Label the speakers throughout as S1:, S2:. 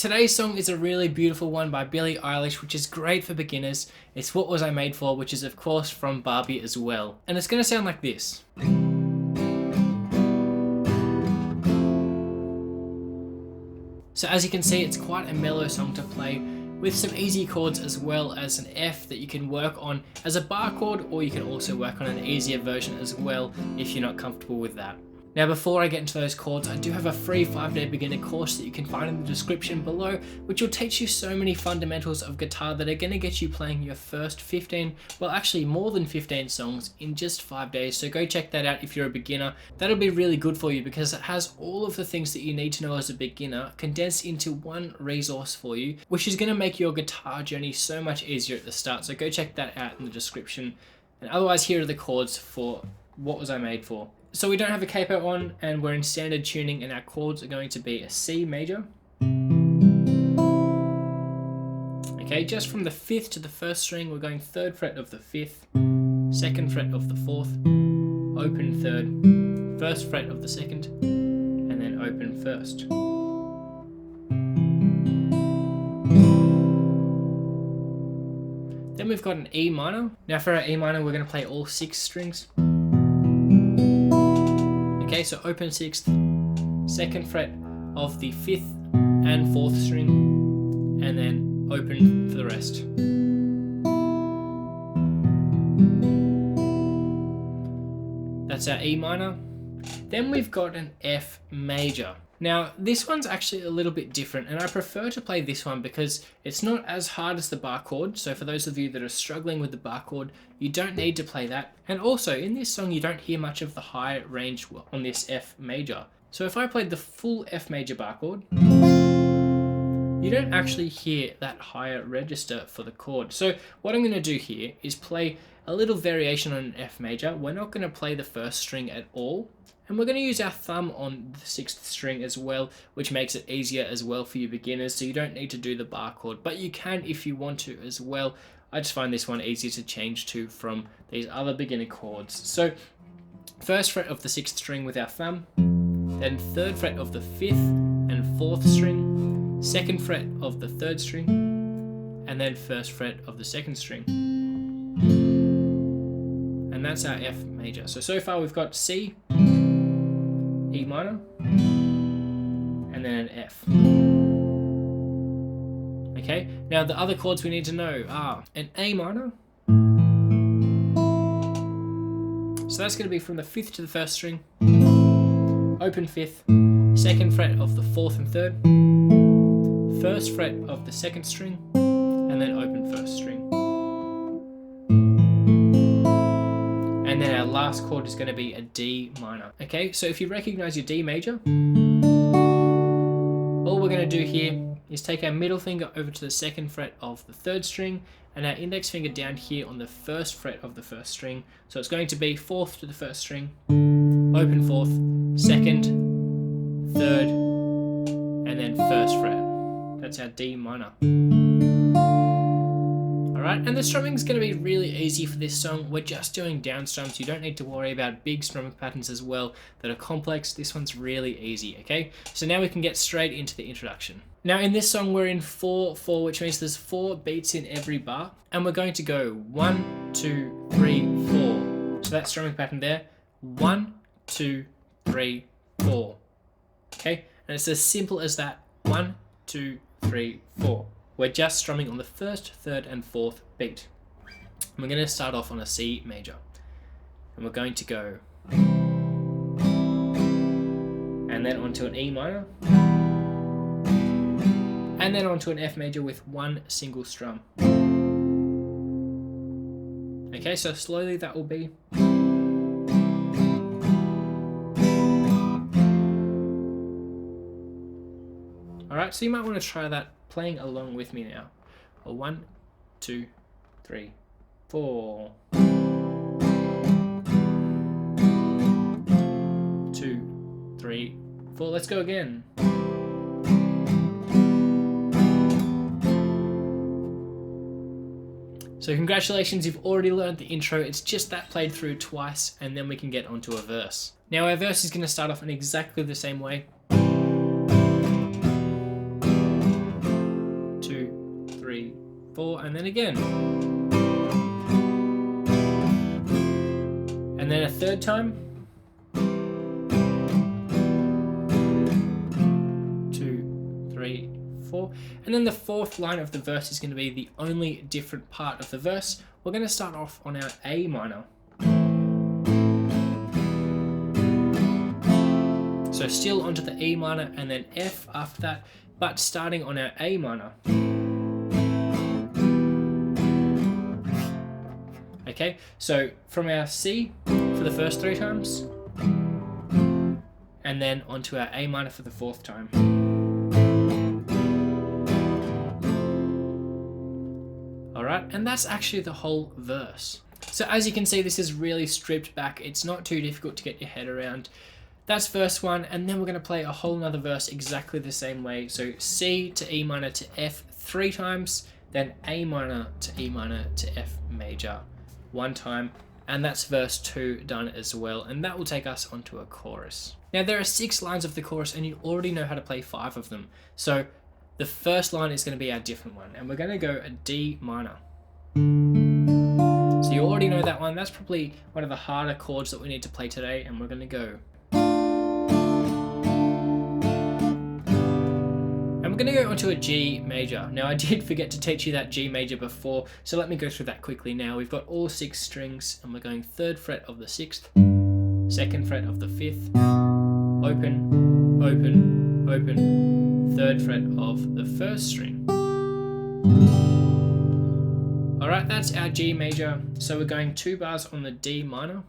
S1: Today's song is a really beautiful one by Billie Eilish, which is great for beginners. It's What Was I Made For, which is of course from Barbie as well. And it's going to sound like this. So as you can see, it's quite a mellow song to play with some easy chords as well as an F that you can work on as a bar chord, or you can also work on an easier version as well if you're not comfortable with that. Now before I get into those chords, I do have a free 5-day beginner course that you can find in the description below, which will teach you so many fundamentals of guitar that are going to get you playing your first 15, well actually more than 15 songs in just 5 days. So go check that out if you're a beginner. That'll be really good for you because it has all of the things that you need to know as a beginner condensed into one resource for you, which is going to make your guitar journey so much easier at the start. So go check that out in the description. And otherwise, here are the chords for What Was I Made For. So we don't have a capo on and we're in standard tuning, and our chords are going to be a C major. Okay, just from the 5th to the 1st string, we're going 3rd fret of the 5th, 2nd fret of the 4th, open 3rd, 1st fret of the 2nd, and then open 1st. Then we've got an E minor. Now for our E minor, we're going to play all 6 strings. Okay, so open 6th, 2nd fret of the 5th and 4th string, and then open for the rest. That's our E minor. Then we've got an F major. Now this one's actually a little bit different, and I prefer to play this one because it's not as hard as the bar chord. So for those of you that are struggling with the bar chord, you don't need to play that. And also in this song, you don't hear much of the high range on this F major. So if I played the full F major bar chord, you don't actually hear that higher register for the chord. So what I'm going to do here is play a little variation on an F major. We're not going to play the 1st string at all. And we're going to use our thumb on the 6th string as well, which makes it easier as well for you beginners, so you don't need to do the bar chord, but you can if you want to as well. I just find this one easier to change to from these other beginner chords. So 1st fret of the 6th string with our thumb, then 3rd fret of the 5th and 4th string, 2nd fret of the 3rd string, and then 1st fret of the 2nd string. And that's our F major. So far we've got C, E minor, and then an F. Okay, now the other chords we need to know are an A minor. So that's going to be from the 5th to the 1st string, open 5th, 2nd fret of the 4th and 3rd, 1st fret of the 2nd string, and then open 1st string. And then our last chord is going to be a D minor. Okay, so if you recognize your D major, all we're going to do here is take our middle finger over to the 2nd fret of the 3rd string and our index finger down here on the 1st fret of the 1st string. So it's going to be 4th to the 1st string, open 4th, 2nd, 3rd, and then 1st fret. That's our D minor. Alright, and the strumming is going to be really easy for this song. We're just doing down strums. You don't need to worry about big strumming patterns as well that are complex. This one's really easy, okay? So now we can get straight into the introduction. Now in this song we're in 4/4, which means there's 4 beats in every bar, and we're going to go 1, 2, 3, 4. So that strumming pattern there, 1, 2, 3, 4. Okay, and it's as simple as that. 1, 2, 3, 4. We're just strumming on the 1st, 3rd, and 4th beat. And we're going to start off on a C major. And we're going to go, and then onto an E minor, and then onto an F major with one single strum. Okay, so slowly that will be. Alright, so you might want to try that playing along with me now. 1, 2, 3, 4. 2, 3, 4. Let's go again. So congratulations, you've already learned the intro. It's just that played through twice, and then we can get onto a verse. Now our verse is going to start off in exactly the same way. 4, and then again. And then a third time. 2, 3, 4. And then the fourth line of the verse is going to be the only different part of the verse. We're going to start off on our A minor. So still onto the E minor and then F after that, but starting on our A minor. Okay, so from our C for the first 3 times, and then onto our A minor for the 4th time. Alright, and that's actually the whole verse. So as you can see, this is really stripped back. It's not too difficult to get your head around. That's verse 1, and then we're going to play a whole nother verse exactly the same way. So C to E minor to F 3 times, then A minor to E minor to F major 1 time, and that's verse 2 done as well, and that will take us onto a chorus. Now there are 6 lines of the chorus, and you already know how to play 5 of them. So the first line is going to be our different one, and we're going to go a D minor. So you already know that one. That's probably one of the harder chords that we need to play today, and we're going to go. And we're going to go onto a G major. Now I did forget to teach you that G major before, so let me go through that quickly now. We've got all 6 strings, and we're going 3rd fret of the 6th, 2nd fret of the 5th, open, open, open, 3rd fret of the 1st string. Alright, that's our G major. So we're going 2 bars on the D minor,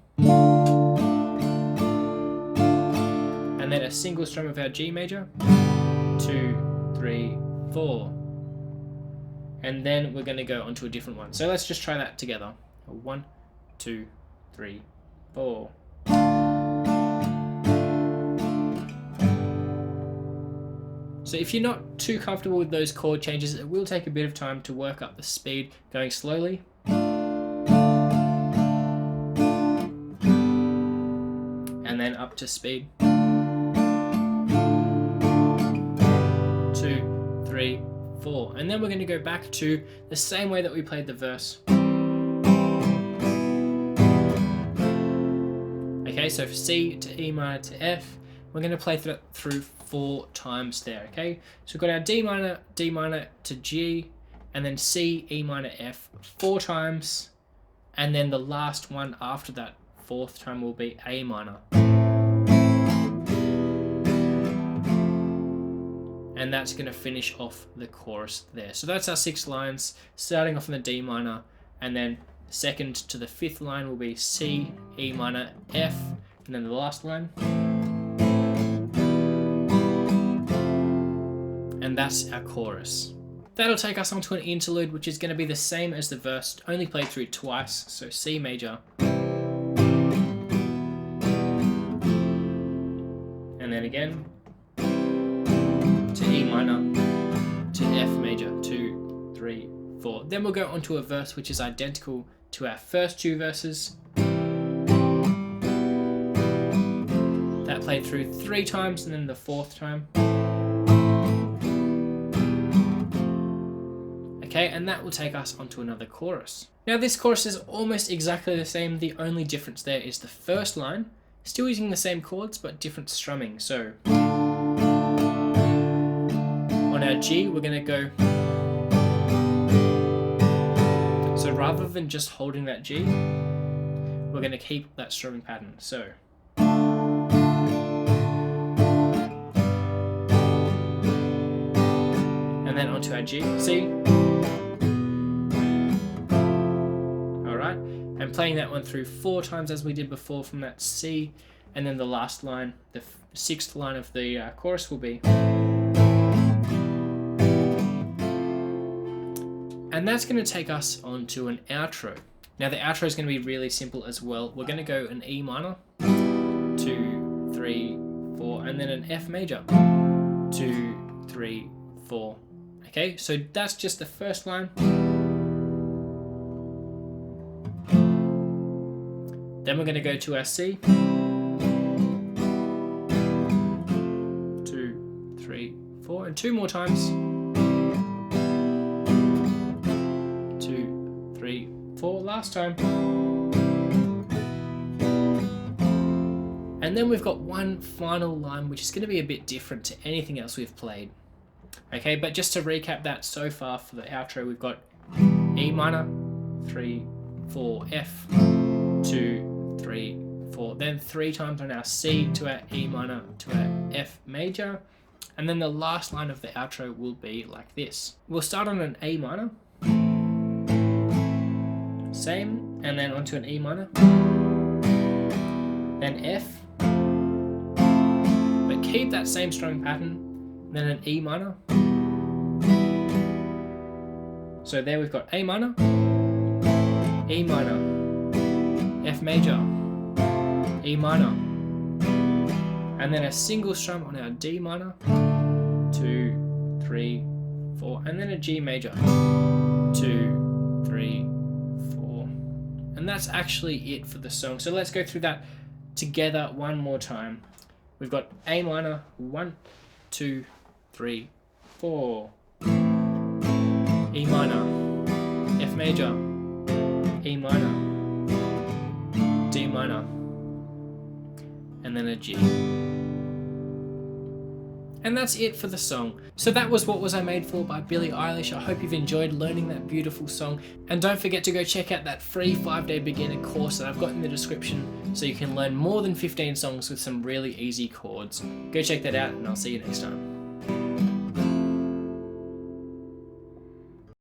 S1: and then a single strum of our G major, 2, 3, 4, and then we're going to go onto a different one. So let's just try that together. 1, 2, 3, 4. So if you're not too comfortable with those chord changes, it will take a bit of time to work up the speed going slowly. And then up to speed. 2, 3, 4. And then we're going to go back to the same way that we played the verse. Okay, so for C to E minor to F, we're going to play through 4 times there, okay? So we've got our D minor to G, and then C, E minor, F 4 times, and then the last one after that 4th time will be A minor. And that's going to finish off the chorus there. So that's our 6 lines, starting off in the D minor, and then 2nd to the 5th line will be C, E minor, F, and then the last line. And that's our chorus. That'll take us onto an interlude, which is going to be the same as the verse, only played through twice. So C major, and then again to E minor to F major, 2, 3, 4. Then we'll go onto a verse which is identical to our first 2 verses. That played through 3 times, and then the 4th time. Okay, and that will take us onto another chorus. Now this chorus is almost exactly the same. The only difference there is the first line, still using the same chords but different strumming. So on our G, we're going to go. So rather than just holding that G, we're going to keep that strumming pattern. So and then onto our G, C. Alright, and playing that one through 4 times as we did before from that C, and then the last line, the 6th line of the chorus will be. And that's going to take us onto an outro. Now the outro is going to be really simple as well. We're going to go an E minor, 2, 3, 4, and then an F major, 2, 3, 4. Okay, so that's just the first line. Then we're going to go to our C. 2, 3, 4, and 2 more times. 4 last time. And then we've got one final line which is going to be a bit different to anything else we've played. Okay, but just to recap that so far for the outro, we've got E minor, 3, 4, F, 2, 3, 4, then 3 times on our C to our E minor to our F major, and then the last line of the outro will be like this. We'll start on an A minor, same, and then onto an E minor, then F, but keep that same strumming pattern, then an E minor. So there we've got A minor, E minor, F major, E minor, and then a single strum on our D minor, 2, 3, 4, and then a G major, 2, 3, 4. And that's actually it for the song. So let's go through that together one more time. We've got A minor, 1, 2, 3, 4. E minor, F major, E minor, D minor, and then a G. And that's it for the song. So that was What Was I Made For by Billie Eilish. I hope you've enjoyed learning that beautiful song. And don't forget to go check out that free 5-day beginner course that I've got in the description so you can learn more than 15 songs with some really easy chords. Go check that out and I'll see you next time.